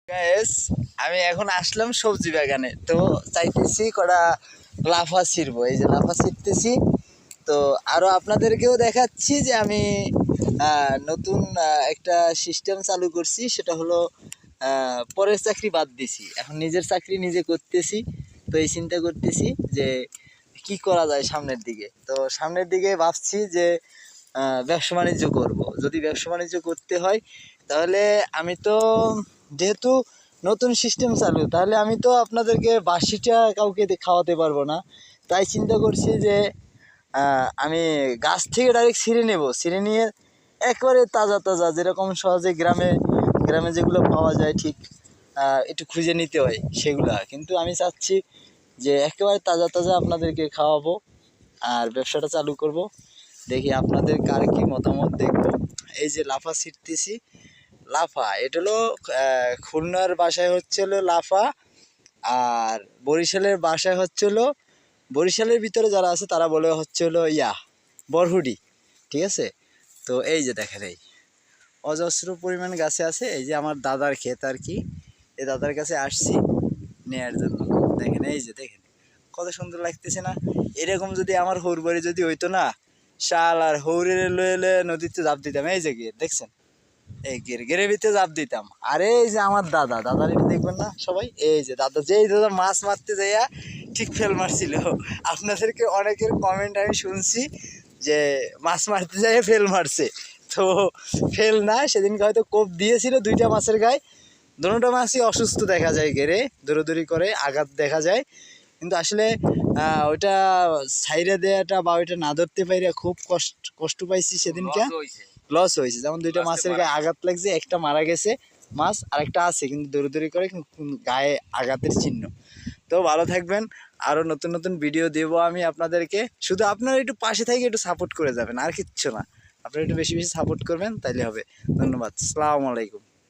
Guys, আমি এখন আসলাম সবজি বাগানে। তো চাইতেছি কটা লাফা ছিড়বো, এই যে লাফা ছিড়তেছি। তো আরো আপনাদেরকেও দেখাচ্ছি যে আমি নতুন একটা সিস্টেম চালু করছি। সেটা হলো পরের চাকরি বাদ দিছি, এখন নিজের চাকরি নিজে করতেছি। তো এই চিন্তা করতেছি যে কি করা যায় সামনের দিকে। তো সামনের দিকে ভাবছি যে ব্যবসা বাণিজ্য করব। যদি ব্যবসা বাণিজ্য করতে হয় তাহলে আমি তো, যেহেতু নতুন সিস্টেম চালু, তাহলে আমি তো আপনাদেরকে বাসিটা কাউকে খাওয়াতে পারবো না। তাই চিন্তা করছি যে আমি গাছ থেকে ডাইরেক্ট ছিঁড়ে নেব, ছিঁড়ে নিয়ে একবারে তাজা তাজা, যেরকম সহজে গ্রামে গ্রামে যেগুলো পাওয়া যায়, ঠিক একটু খুঁজে নিতে হয় সেগুলা। কিন্তু আমি চাচ্ছি যে একেবারে তাজা তাজা আপনাদেরকে খাওয়াবো আর ব্যবসাটা চালু করব। দেখি আপনাদের কার কি মতামত, দেখবো। এই যে লাফা ছিটতেছি, লাফা এটা হলো খুলনার বাসায় হচ্ছে হলো লাফা, আর বরিশালের বাসায় হচ্ছে হলো, বরিশালের ভিতরে যারা আছে তারা বলে হচ্ছে হলো বরহুডি। ঠিক আছে। তো এই যে দেখেন, এই অজস্র পরিমাণ গাছে আছে। এই যে আমার দাদার ক্ষেত আর কি, এই দাদার কাছে আসছি নেয়ার জন্য। দেখেন, এই যে দেখেন কত সুন্দর লাগতেছে না? এরকম যদি আমার হৌর বাড়ি যদি হইতো না, শাল আর হৌরের লয়ে লয়ে নদীতে ঝাঁপ দিতাম। এই যে গিয়ে দেখছেন, এই গেরের ভিতরে ঝাঁপ দিতাম। আরে এই যে আমার দাদা, দাদার এটা দেখবেন না সবাই, এই যে দাদা, যেই দাদা মাছ মারতে যাইয়া ঠিক ফেল মারছিল। আপনাদেরকে অনেকের কমেন্ট আমি শুনছি যে মাছ মারতে যাইয়া ফেল মারছে। তো ফেল না, সেদিনকে হয়তো কোপ দিয়েছিল দুইটা মাছের গায়ে। দুটো মাছই অসুস্থ দেখা যায়, গেরে দৌড়োদৌড়ি করে আঘাত দেখা যায়। কিন্তু আসলে ওইটা সাইডে দেওয়াটা বা ওইটা না ধরতে পাইরা খুব কষ্ট পাইছি সেদিনকে, লস হয়েছে। যেমন দুইটা মাছের গায়ে আঘাত লাগছে, একটা মারা গেছে মাছ, আর একটা আছে কিন্তু দৌড়াদৌড়ি করে, কিন্তু গায়ে আঘাতের চিহ্ন। তো ভালো থাকবেন, আরও নতুন নতুন ভিডিও দেবো আমি আপনাদেরকে। শুধু আপনারা একটু পাশে থেকে একটু সাপোর্ট করে যাবেন, আর কিচ্ছু না। আপনারা একটু বেশি বেশি সাপোর্ট করবেন, তাইলে হবে। ধন্যবাদ, আসসালামু আলাইকুম।